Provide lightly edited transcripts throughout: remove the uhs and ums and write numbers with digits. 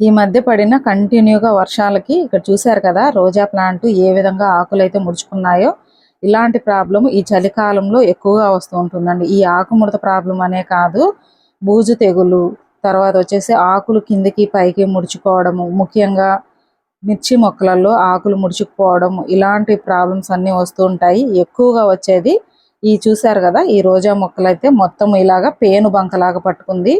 ఈ మధ్య పడిన కంటిన్యూగా వర్షాలకి ఇక్కడ చూశారు కదా, రోజా ప్లాంట్ ఏ విధంగా ఆకులైతే ముడుచుకున్నాయో. ఇలాంటి ప్రాబ్లం ఈ చలికాలంలో ఎక్కువగా వస్తూ ఉంటుందండి. ఈ ఆకుముడత ప్రాబ్లం అనే కాదు, బూజు తెగులు, తర్వాత వచ్చేసి ఆకులు కిందికి పైకి ముడుచుకోవడము, ముఖ్యంగా మిర్చి మొక్కలలో ఆకులు ముడుచుకుపోవడం, ఇలాంటి ప్రాబ్లమ్స్ అన్నీ వస్తూ ఉంటాయి. ఎక్కువగా వచ్చేది ఈ చూశారు కదా, ఈ రోజా మొక్కలైతే మొత్తం ఇలాగా పేను బంకలాగా పట్టుకుంది.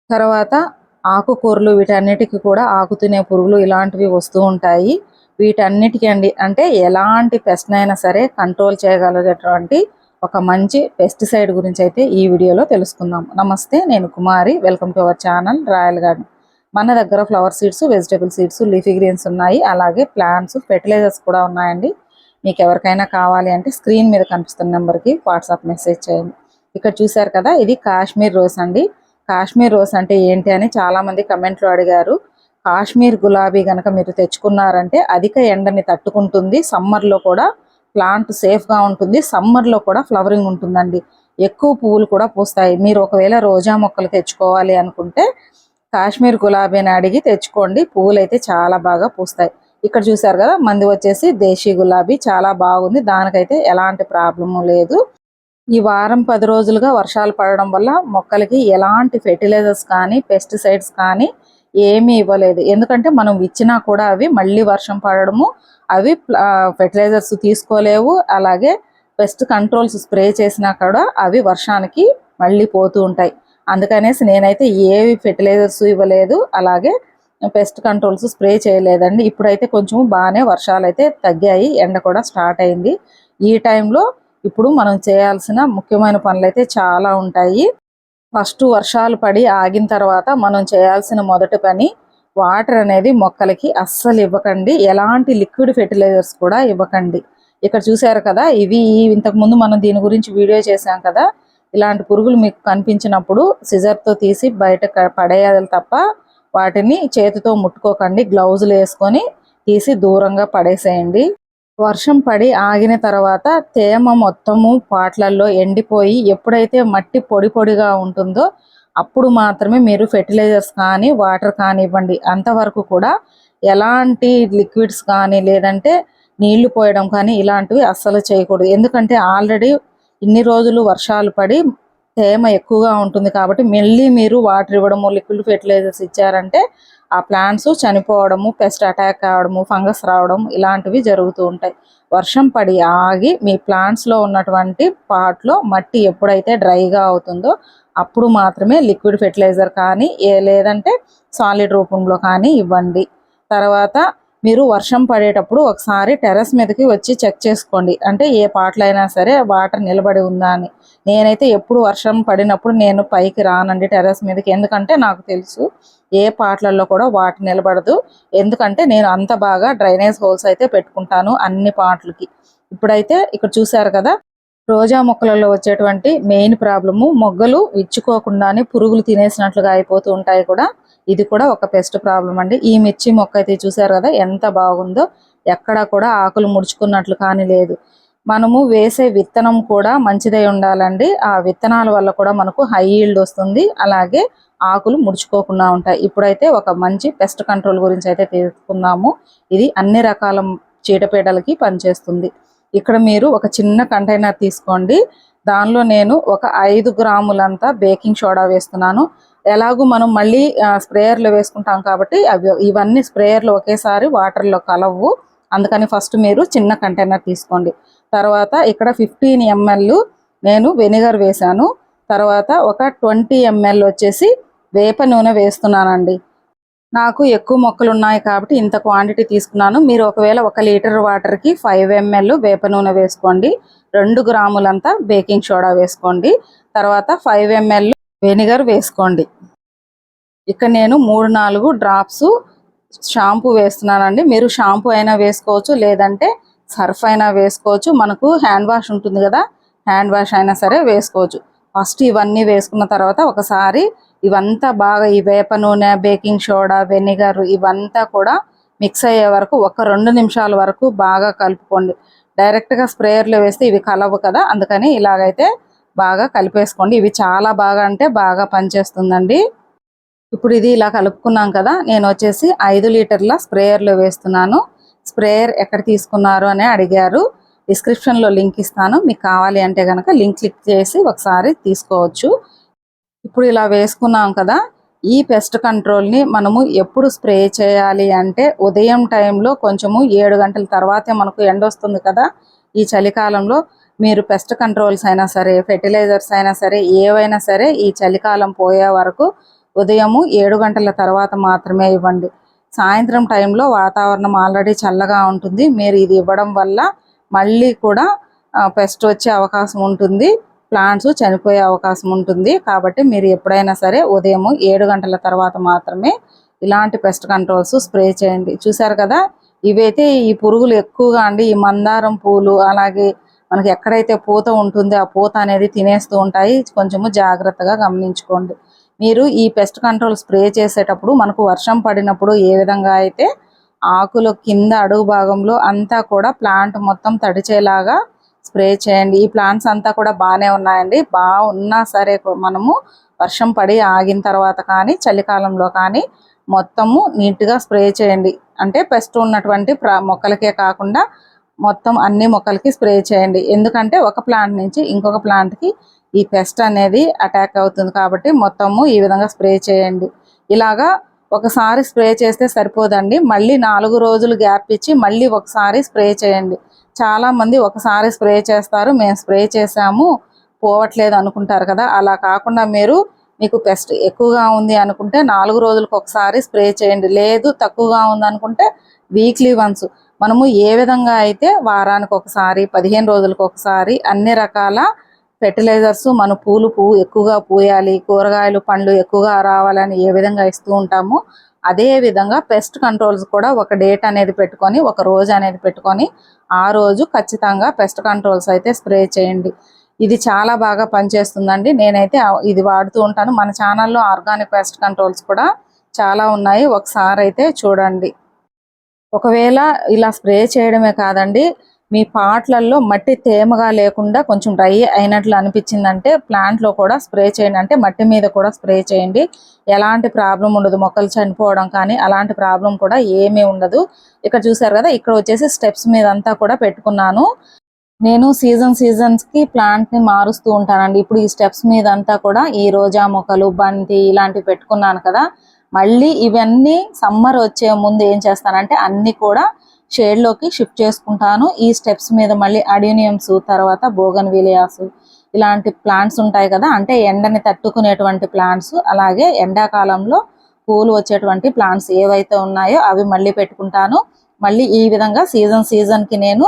తర్వాత ఆకుకూరలు వీటన్నిటికి కూడా ఆకు తినే పురుగులు ఇలాంటివి వస్తూ ఉంటాయి. వీటన్నిటికీ అంటే ఎలాంటి పెస్ట్నైనా సరే కంట్రోల్ చేయగలిగేటువంటి ఒక మంచి పెస్టిసైడ్ గురించి అయితే ఈ వీడియోలో తెలుసుకుందాం. నమస్తే, నేను Kumari. Welcome to our channel royal garden. మన దగ్గర flower seeds, vegetable seeds, leafy greens ఉన్నాయి. అలాగే ప్లాంట్స్, ఫెర్టిలైజర్స్ కూడా ఉన్నాయండి. మీకు ఎవరికైనా కావాలి అంటే స్క్రీన్ మీద కనిపిస్తున్న నెంబర్కి వాట్సాప్ మెసేజ్ చేయండి. ఇక్కడ చూశారు కదా, ఇది కాశ్మీర్ రోజ్ అండి. కాశ్మీర్ రోజ్ అంటే ఏంటి అని చాలామంది కమెంట్లో అడిగారు. కాశ్మీర్ గులాబీ కనుక మీరు తెచ్చుకున్నారంటే అధిక ఎండని తట్టుకుంటుంది, సమ్మర్లో కూడా ప్లాంట్ సేఫ్గా ఉంటుంది, సమ్మర్లో కూడా ఫ్లవరింగ్ ఉంటుందండి, ఎక్కువ పువ్వులు కూడా పూస్తాయి. మీరు ఒకవేళ రోజా మొక్కలు తెచ్చుకోవాలి అనుకుంటే కాశ్మీర్ గులాబీని అడిగి తెచ్చుకోండి, పువ్వులు అయితే చాలా బాగా పూస్తాయి. ఇక్కడ చూసారు కదా, మంది వచ్చేసి దేశీ గులాబీ చాలా బాగుంది, దానికైతే ఎలాంటి ప్రాబ్లము లేదు. ఈ వారం 10 రోజులుగా వర్షాలు పడడం వల్ల మొక్కలకి ఎలాంటి ఫెర్టిలైజర్స్ కానీ పెస్టిసైడ్స్ కానీ ఏమీ ఇవ్వలేదు. ఎందుకంటే మనం ఇచ్చినా కూడా అవి మళ్ళీ వర్షం పడడము, అవి ఫెర్టిలైజర్స్ తీసుకోలేవు. అలాగే పెస్ట్ కంట్రోల్స్ స్ప్రే చేసినా కూడా అవి వర్షానికి మళ్ళీ పోతూ ఉంటాయి. అందుకనేసి నేనైతే ఏవి ఫెర్టిలైజర్స్ ఇవ్వలేదు, అలాగే పెస్ట్ కంట్రోల్స్ స్ప్రే చేయలేదండి. ఇప్పుడైతే కొంచెం బాగానే వర్షాలు అయితే తగ్గాయి, ఎండ కూడా స్టార్ట్ అయింది. ఈ టైంలో ఇప్పుడు మనం చేయాల్సిన ముఖ్యమైన పనులు అయితే చాలా ఉంటాయి. ఫస్ట్ వర్షాలు పడి ఆగిన తర్వాత మనం చేయాల్సిన మొదటి పని, వాటర్ అనేది మొక్కలకి అస్సలు ఇవ్వకండి, ఎలాంటి లిక్విడ్ ఫెర్టిలైజర్స్ కూడా ఇవ్వకండి. ఇక్కడ చూసారు కదా, ఇవి ఇంతకుముందు మనం దీని గురించి వీడియో చేసాం కదా. ఇలాంటి పురుగులు మీకు కనిపించినప్పుడు సిజర్తో తీసి బయట పడేయాలి తప్ప వాటిని చేతితో ముట్టుకోకండి. గ్లౌజులు వేసుకొని తీసి దూరంగా పడేసేయండి. వర్షం పడి ఆగిన తర్వాత తేమ మొత్తము పాట్లల్లో ఎండిపోయి ఎప్పుడైతే మట్టి పొడి పొడిగా ఉంటుందో అప్పుడు మాత్రమే మీరు ఫెర్టిలైజర్స్ కానీ వాటర్ కానీ ఇవ్వండి. అంతవరకు కూడా ఎలాంటి లిక్విడ్స్ కానీ లేదంటే నీళ్లు పోయడం కానీ ఇలాంటివి అస్సలు చేయకూడదు. ఎందుకంటే ఆల్రెడీ ఇన్ని రోజులు వర్షాలు పడి తేమ ఎక్కువగా ఉంటుంది కాబట్టి మళ్ళీ మీరు వాటర్ ఇవ్వడము, లిక్విడ్ ఫెర్టిలైజర్స్ ఇచ్చారంటే ఆ ప్లాంట్స్ చనిపోవడము, పెస్ట్ అటాక్ కావడము, ఫంగస్ రావడం ఇలాంటివి జరుగుతూ ఉంటాయి. వర్షం పడి ఆగి మీ ప్లాంట్స్లో ఉన్నటువంటి పాట్లో మట్టి ఎప్పుడైతే డ్రైగా అవుతుందో అప్పుడు మాత్రమే లిక్విడ్ ఫెర్టిలైజర్ కానీ లేదంటే సాలిడ్ రూపంలో కానీ ఇవ్వండి. తర్వాత మీరు వర్షం పడేటప్పుడు ఒకసారి టెర్రస్ మీదకి వచ్చి చెక్ చేసుకోండి, అంటే ఏ పాటలో అయినా సరే వాటర్ నిలబడి ఉందా అని. నేనైతే ఎప్పుడు వర్షం పడినప్పుడు నేను పైకి రానండి టెర్రస్ మీదకి, ఎందుకంటే నాకు తెలుసు ఏ పాటలలో కూడా వాటర్ నిలబడదు. ఎందుకంటే నేను అంత బాగా డ్రైనేజ్ హోల్స్ అయితే పెట్టుకుంటాను అన్ని పాటలకి. ఇప్పుడైతే ఇక్కడ చూసారు కదా, రోజా మొక్కలలో వచ్చేటువంటి మెయిన్ ప్రాబ్లము మొగ్గలు విచ్చుకోకుండానే పురుగులు తినేసినట్లుగా అయిపోతూ ఉంటాయి కూడా. ఇది కూడా ఒక పెస్ట్ ప్రాబ్లం అండి. ఈ మిర్చి మొక్క అయితే చూసారు కదా ఎంత బాగుందో, ఎక్కడా కూడా ఆకులు ముడుచుకున్నట్లు కానీ లేదు. మనము వేసే విత్తనం కూడా మంచిదై ఉండాలండి. ఆ విత్తనాల వల్ల కూడా మనకు హై ఈల్డ్ వస్తుంది, అలాగే ఆకులు ముడుచుకోకుండా ఉంటాయి. ఇప్పుడైతే ఒక మంచి పెస్ట్ కంట్రోల్ గురించి అయితే తెలుసుకుందాము. ఇది అన్ని రకాల చీడపీడలకి పనిచేస్తుంది. ఇక్కడ మీరు ఒక చిన్న కంటైనర్ తీసుకోండి, దానిలో నేను ఒక 5 గ్రాములంతా బేకింగ్ సోడా వేస్తున్నాను. ఎలాగూ మనం మళ్ళీ స్ప్రేయర్లో వేసుకుంటాం కాబట్టి ఇవన్నీ స్ప్రేయర్లో ఒకేసారి వాటర్లో కలవు, అందుకని ఫస్ట్ మీరు చిన్న కంటైనర్ తీసుకోండి. తర్వాత ఇక్కడ 15 ml నేను వెనిగర్ వేశాను. తర్వాత ఒక 20 ml వచ్చేసి వేప నూనె వేస్తున్నానండి. నాకు ఎక్కువ మొక్కలు ఉన్నాయి కాబట్టి ఇంత క్వాంటిటీ తీసుకున్నాను. మీరు ఒకవేళ 1 లీటర్ వాటర్కి 5 ml వేప నూనె వేసుకోండి, 2 గ్రాములంతా బేకింగ్ సోడా వేసుకోండి, తర్వాత 5 ml వెనిగర్ వేసుకోండి. ఇక్కడ నేను 3-4 డ్రాప్స్ షాంపూ వేస్తున్నానండి. మీరు షాంపూ అయినా వేసుకోవచ్చు, లేదంటే సర్ఫ్ అయినా వేసుకోవచ్చు. మనకు హ్యాండ్ వాష్ ఉంటుంది కదా, హ్యాండ్ వాష్ అయినా సరే వేసుకోవచ్చు. ఫస్ట్ ఇవన్నీ వేసుకున్న తర్వాత ఒకసారి ఇవంతా బాగా ఈ వేప నూనె, బేకింగ్ సోడా, వెనిగర్ ఇవంతా కూడా మిక్స్ అయ్యే వరకు ఒక 2 నిమిషాల వరకు బాగా కలుపుకోండి. డైరెక్ట్గా స్ప్రేయర్లో వేస్తే ఇవి కలవు కదా, అందుకని ఇలాగైతే బాగా కలిపేసుకోండి. ఇవి చాలా బాగా అంటే బాగా పనిచేస్తుందండి. ఇప్పుడు ఇది ఇలా కలుపుకున్నాం కదా, నేను వచ్చేసి 5 లీటర్ల స్ప్రేయర్లో వేస్తున్నాను. స్ప్రేయర్ ఎక్కడ తీసుకున్నారు అని అడిగారు. డిస్క్రిప్షన్లో లింక్ ఇస్తాను, మీకు కావాలి అంటే కనుక లింక్ క్లిక్ చేసి ఒకసారి తీసుకోవచ్చు. ఇప్పుడు ఇలా వేసుకున్నాం కదా, ఈ పెస్ట్ కంట్రోల్ని మనము ఎప్పుడు స్ప్రే చేయాలి అంటే ఉదయం టైంలో కొంచెము 7 గంటల తర్వాతే మనకు ఎండ వస్తుంది కదా. ఈ చలికాలంలో మీరు పెస్ట్ కంట్రోల్స్ అయినా సరే, ఫెర్టిలైజర్స్ అయినా సరే, ఏవైనా సరే ఈ చలికాలం పోయే వరకు ఉదయము 7 గంటల తర్వాత మాత్రమే ఇవ్వండి. సాయంత్రం టైంలో వాతావరణం ఆల్రెడీ చల్లగా ఉంటుంది. మీరు ఇది ఇవ్వడం వల్ల మళ్ళీ కూడా పెస్ట్ వచ్చే అవకాశం ఉంటుంది, ప్లాంట్స్ చనిపోయే అవకాశం ఉంటుంది. కాబట్టి మీరు ఎప్పుడైనా సరే ఉదయం 7 గంటల తర్వాత మాత్రమే ఇలాంటి పెస్ట్ కంట్రోల్స్ స్ప్రే చేయండి. చూసారు కదా, ఇవైతే ఈ పురుగులు ఎక్కువగా అండి ఈ మందారం పూలు, అలాగే మనకి ఎక్కడైతే పూత ఉంటుందో ఆ పూత అనేది తినేస్తూ ఉంటాయి. కొంచెము జాగ్రత్తగా గమనించుకోండి. మీరు ఈ పెస్ట్ కంట్రోల్ స్ప్రే చేసేటప్పుడు మనకు వర్షం పడినప్పుడు ఏ విధంగా అయితే ఆకుల కింద అడుగు భాగంలో అంతా కూడా ప్లాంట్ మొత్తం తడిచేలాగా స్ప్రే చేయండి. ఈ ప్లాంట్స్ అంతా కూడా బాగానే ఉన్నాయండి. ఉన్నా సరే మనము వర్షం పడి ఆగిన తర్వాత కానీ చలికాలంలో కానీ మొత్తము నీట్గా స్ప్రే చేయండి. అంటే పెస్ట్ ఉన్నటువంటి మొక్కలకే కాకుండా మొత్తం అన్ని మొక్కలకి స్ప్రే చేయండి. ఎందుకంటే ఒక ప్లాంట్ నుంచి ఇంకొక ప్లాంట్కి ఈ పెస్ట్ అనేది అటాక్ అవుతుంది. కాబట్టి మొత్తము ఈ విధంగా స్ప్రే చేయండి. ఇలాగా ఒకసారి స్ప్రే చేస్తే సరిపోదండి, మళ్ళీ 4 రోజులు గ్యాప్ ఇచ్చి మళ్ళీ ఒకసారి స్ప్రే చేయండి. చాలామంది ఒకసారి స్ప్రే చేస్తారు, మేము స్ప్రే చేసాము పోవట్లేదు అనుకుంటారు కదా. అలా కాకుండా మీకు పెస్ట్ ఎక్కువగా ఉంది అనుకుంటే 4 రోజులకు ఒకసారి స్ప్రే చేయండి. లేదు తక్కువగా ఉంది అనుకుంటే వీక్లీ వన్స్ మనము ఏ విధంగా అయితే వారానికి ఒకసారి, 15 రోజులకు ఒకసారి అన్ని రకాల ఫెర్టిలైజర్స్ మన పువ్వు ఎక్కువగా పూయాలి, కూరగాయలు పండ్లు ఎక్కువగా రావాలని ఏ విధంగా ఇస్తూ ఉంటామో అదే విధంగా పెస్ట్ కంట్రోల్స్ కూడా ఒక డేట్ అనేది పెట్టుకొని, ఒక రోజు అనేది పెట్టుకొని ఆ రోజు ఖచ్చితంగా పెస్ట్ కంట్రోల్స్ అయితే స్ప్రే చేయండి. ఇది చాలా బాగా పనిచేస్తుందండి. నేనైతే ఇది వాడుతూ ఉంటాను. మన ఛానల్లో ఆర్గానిక్ పెస్ట్ కంట్రోల్స్ కూడా చాలా ఉన్నాయి, ఒకసారి అయితే చూడండి. ఒకవేళ ఇలా స్ప్రే చేయడమే కాదండి, మీ పాట్లల్లో మట్టి తేమగా లేకుండా కొంచెం డ్రై అయినట్లు అనిపించిందంటే ప్లాంట్లో కూడా స్ప్రే చేయండి. అంటే మట్టి మీద కూడా స్ప్రే చేయండి. ఎలాంటి ప్రాబ్లం ఉండదు, మొక్కలు చనిపోవడం కానీ అలాంటి ప్రాబ్లం కూడా ఏమీ ఉండదు. ఇక్కడ చూసారు కదా, ఇక్కడ వచ్చేసి స్టెప్స్ మీద అంతా కూడా పెట్టుకున్నాను. నేను సీజన్స్కి ప్లాంట్ని మారుస్తూ ఉంటానండి. ఇప్పుడు ఈ స్టెప్స్ మీద అంతా కూడా ఈ రోజా మొక్కలు, బంతి ఇలాంటివి పెట్టుకున్నాను కదా. మళ్ళీ ఇవన్నీ సమ్మర్ వచ్చే ముందు ఏం చేస్తానంటే అన్నీ కూడా షేడ్లోకి షిఫ్ట్ చేసుకుంటాను. ఈ స్టెప్స్ మీద మళ్ళీ అడీనియమ్స్, తర్వాత బోగన్విలియాస్ ఇలాంటి ప్లాంట్స్ ఉంటాయి కదా, అంటే ఎండని తట్టుకునేటువంటి ప్లాంట్స్, అలాగే ఎండాకాలంలో పూలు వచ్చేటువంటి ప్లాంట్స్ ఏవైతే ఉన్నాయో అవి మళ్ళీ పెట్టుకుంటాను. మళ్ళీ ఈ విధంగా సీజన్కి నేను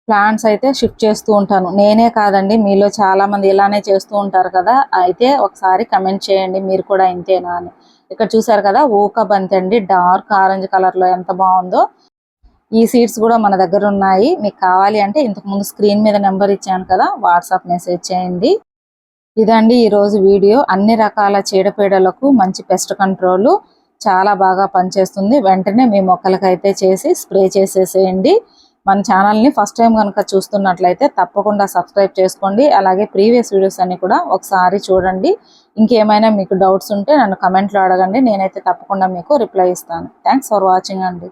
ప్లాంట్స్ అయితే షిఫ్ట్ చేస్తూ ఉంటాను. నేనే కాదండి, మీలో చాలా మంది ఇలానే చేస్తూ ఉంటారు కదా. అయితే ఒకసారి కమెంట్ చేయండి మీరు కూడా ఇంతేనా అని. ఇక్కడ చూసారు కదా, ఊక బంతి అండి, డార్క్ ఆరెంజ్ కలర్లో ఎంత బాగుందో. ఈ సీడ్స్ కూడా మన దగ్గర ఉన్నాయి. మీకు కావాలి అంటే ఇంతకుముందు స్క్రీన్ మీద నెంబర్ ఇచ్చాను కదా, వాట్సాప్ మెసేజ్ చేయండి. ఇదండి ఈరోజు వీడియో. అన్ని రకాల చీడపీడలకు మంచి పెస్ట్ కంట్రోల్ చాలా బాగా పనిచేస్తుంది. వెంటనే మీ మొక్కలకైతే చేసి స్ప్రే చేసేసేయండి. మన ఛానల్ని ఫస్ట్ టైం కనుక చూస్తున్నట్లయితే తప్పకుండా సబ్స్క్రైబ్ చేసుకోండి. అలాగే ప్రీవియస్ వీడియోస్ అన్ని కూడా ఒకసారి చూడండి. ఇంకేమైనా మీకు డౌట్స్ ఉంటే నన్ను కమెంట్లో అడగండి, నేనైతే తప్పకుండా మీకు రిప్లై ఇస్తాను. థ్యాంక్స్ ఫర్ వాచింగ్ అండి.